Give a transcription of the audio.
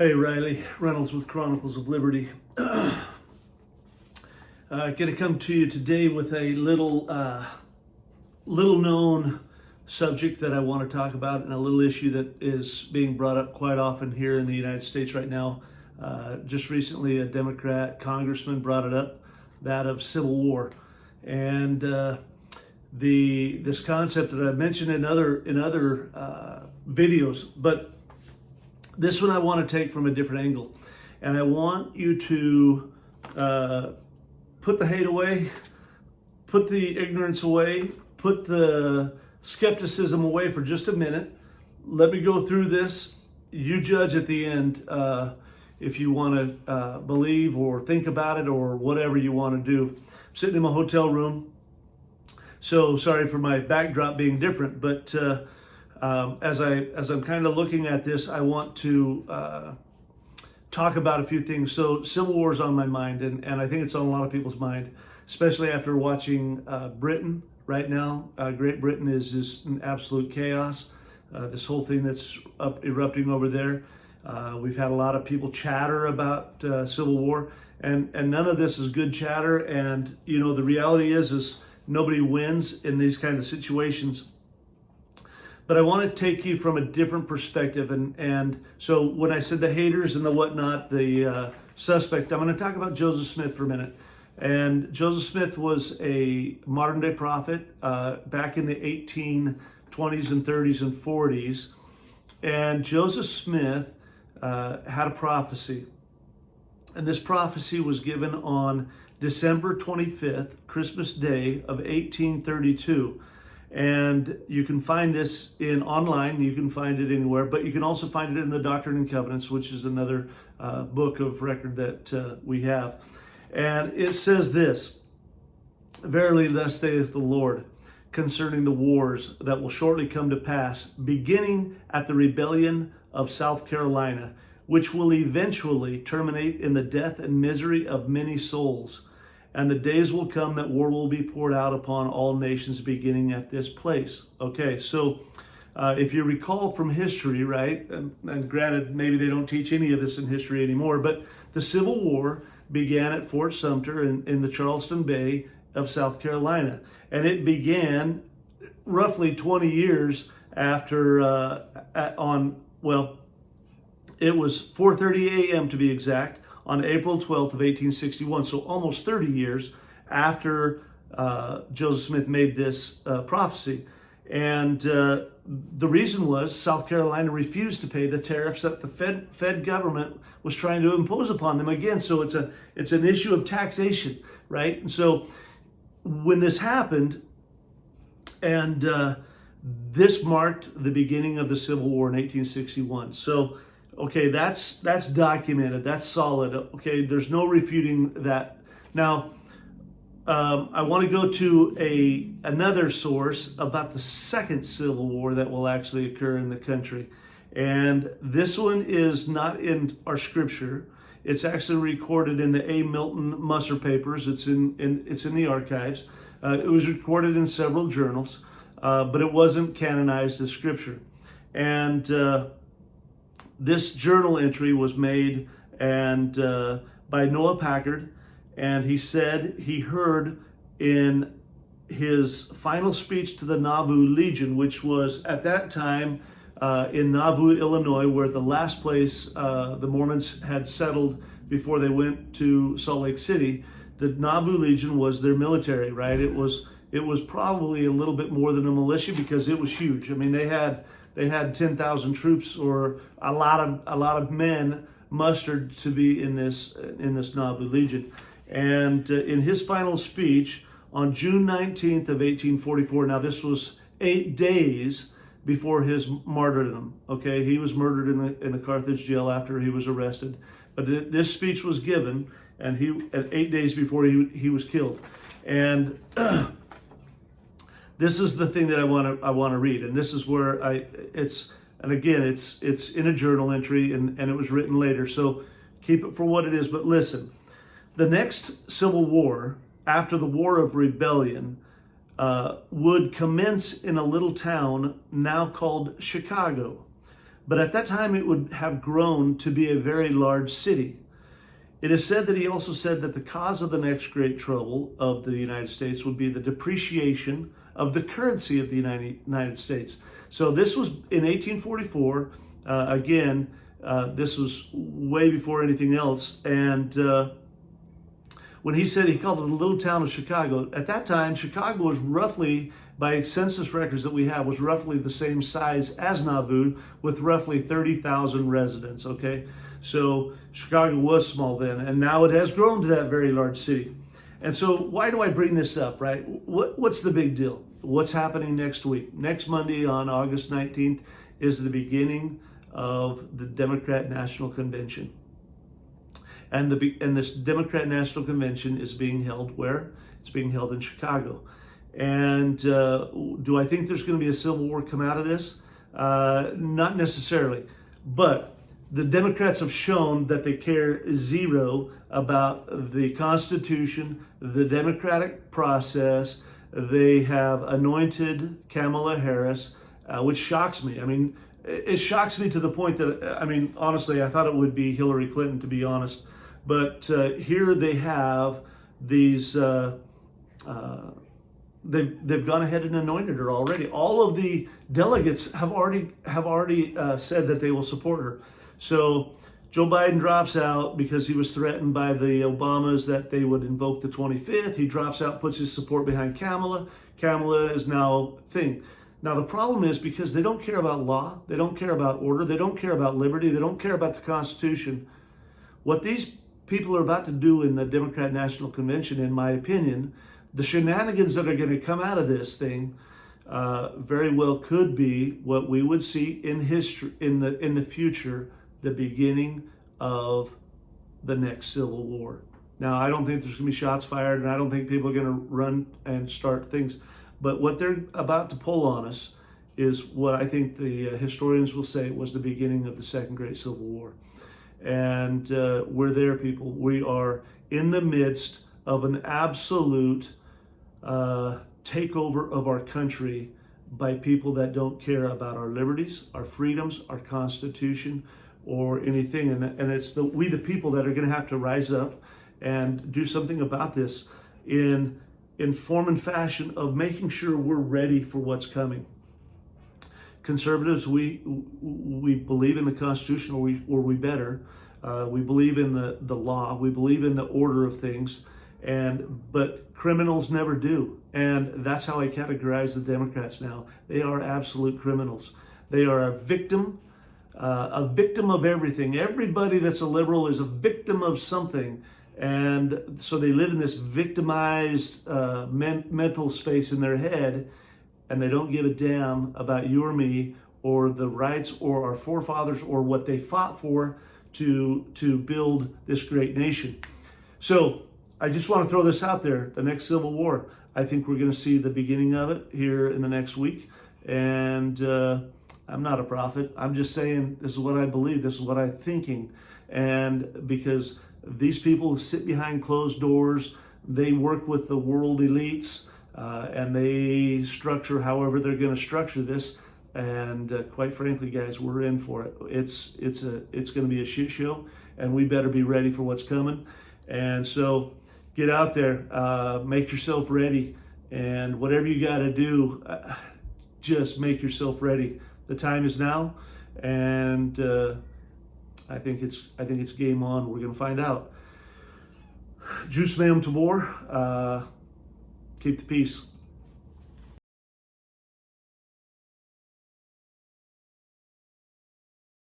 Hey, Riley Reynolds with Chronicles of Liberty. Going to come to you today with a little known subject that I want to talk about, and a little issue that is being brought up quite often here in the United States right now. Just recently, a Democrat congressman brought it up, that of civil war, and this concept that I've mentioned in other videos, but this one I want to take from a different angle, and I want you to put the hate away, put the ignorance away, put the skepticism away for just a minute. Let me go through this. You judge at the end if you want to believe or think about it or whatever you want to do. I'm sitting in my hotel room, so sorry for my backdrop being different, but as I'm kind of looking at this, I want to talk about a few things. So Civil War is on my mind, and I think it's on a lot of people's mind, especially after watching Britain right now. Great Britain is just in absolute chaos. This whole thing that's erupting over there. We've had a lot of people chatter about Civil War, and none of this is good chatter. And you know, the reality is nobody wins in these kind of situations. But I want to take you from a different perspective. And so when I said the haters and the whatnot, the suspect, I'm going to talk about Joseph Smith for a minute. And Joseph Smith was a modern day prophet back in the 1820s and 30s and 40s. And Joseph Smith had a prophecy. And this prophecy was given on December 25th, Christmas Day of 1832. And you can find this online, you can find it anywhere, but you can also find it in the Doctrine and Covenants, which is another book of record that we have. And it says this: "Verily thus saith the Lord, concerning the wars that will shortly come to pass, beginning at the rebellion of South Carolina, which will eventually terminate in the death and misery of many souls. And the days will come that war will be poured out upon all nations, beginning at this place." Okay, so if you recall from history, right, and granted, maybe they don't teach any of this in history anymore, but the Civil War began at Fort Sumter in the Charleston Bay of South Carolina. And it began roughly 20 years after, it was 4:30 a.m. to be exact, on April 12th of 1861, so almost 30 years after Joseph Smith made this prophecy. And the reason was South Carolina refused to pay the tariffs that the Fed government was trying to impose upon them again. So it's an issue of taxation, right? And so when this happened, and this marked the beginning of the Civil War in 1861. So okay, that's documented. That's solid. Okay, there's no refuting that. Now, I want to go to another source about the second Civil War that will actually occur in the country, and this one is not in our scripture. It's actually recorded in the A. Milton Musser papers. It's in the archives. It was recorded in several journals, but it wasn't canonized as scripture. And this journal entry was made by Noah Packard, and he said he heard in his final speech to the Nauvoo Legion, which was at that time in Nauvoo, Illinois, where the last place the Mormons had settled before they went to Salt Lake City. The Nauvoo Legion was their military, right? It was probably a little bit more than a militia because it was huge. I mean, they had 10,000 troops, or a lot of men mustered to be in this Nauvoo Legion. And in his final speech on June 19th of 1844, now this was 8 days before his martyrdom. Okay, he was murdered in the Carthage jail after he was arrested, but this speech was given, and at 8 days before he was killed. And this is the thing that I want to read, and this is where it's in a journal entry, and it was written later, so keep it for what it is. But listen, the next Civil War, after the War of Rebellion, would commence in a little town now called Chicago. but at that time it would have grown to be a very large city. It is said that he also said that the cause of the next great trouble of the United States would be the depreciation of the currency of the United States. So this was in 1844. This was way before anything else. And when he said he called it a little town of Chicago, at that time, Chicago was roughly, by census records that we have, was roughly the same size as Nauvoo, with roughly 30,000 residents, okay? So Chicago was small then, and now it has grown to that very large city. And so why do I bring this up, right? What's the big deal? What's happening next week? Next Monday on August 19th is the beginning of the Democrat National Convention. And this Democrat National Convention is being held where? It's being held in Chicago. And do I think there's going to be a civil war come out of this? Not necessarily. But the Democrats have shown that they care zero about the Constitution, the democratic process. They have anointed Kamala Harris, which shocks me. I mean, it shocks me to the point that, I mean, honestly, I thought it would be Hillary Clinton, to be honest. But here they have these, they've gone ahead and anointed her already. All of the delegates have already said that they will support her. So Joe Biden drops out because he was threatened by the Obamas that they would invoke the 25th. He drops out, puts his support behind Kamala. Kamala is now thing. Now the problem is because they don't care about law, they don't care about order, they don't care about liberty, they don't care about the Constitution. What these people are about to do in the Democrat National Convention, in my opinion, the shenanigans that are going to come out of this thing very well could be what we would see in history, in the future, the beginning of the next civil war. Now, I don't think there's going to be shots fired, and I don't think people are going to run and start things. But what they're about to pull on us is what I think the historians will say was the beginning of the Second Great Civil War. And we're there, people. We are in the midst of an absolute takeover of our country by people that don't care about our liberties, our freedoms, our Constitution, or anything. And it's we the people that are going to have to rise up and do something about this in form and fashion of making sure we're ready for what's coming. Conservatives, we believe in the Constitution, or we better. We believe in the law. We believe in the order of things, but criminals never do. And that's how I categorize the Democrats now. They are absolute criminals. They are a victim of everything. Everybody that's a liberal is a victim of something. And so they live in this victimized mental space in their head, and they don't give a damn about you or me or the rights or our forefathers or what they fought for to build this great nation. So I just want to throw this out there. The next Civil War, I think we're going to see the beginning of it here in the next week. And I'm not a prophet. I'm just saying this is what I believe. This is what I'm thinking. And because these people who sit behind closed doors, they work with the world elites, and they structure however they're going to structure this. And quite frankly, guys, we're in for it. It's going to be a shit show, and we better be ready for what's coming. And so get out there, make yourself ready, and whatever you got to do, just make yourself ready. The time is now, and I think it's game on. We're going to find out. Jus meum tabor. Keep the peace.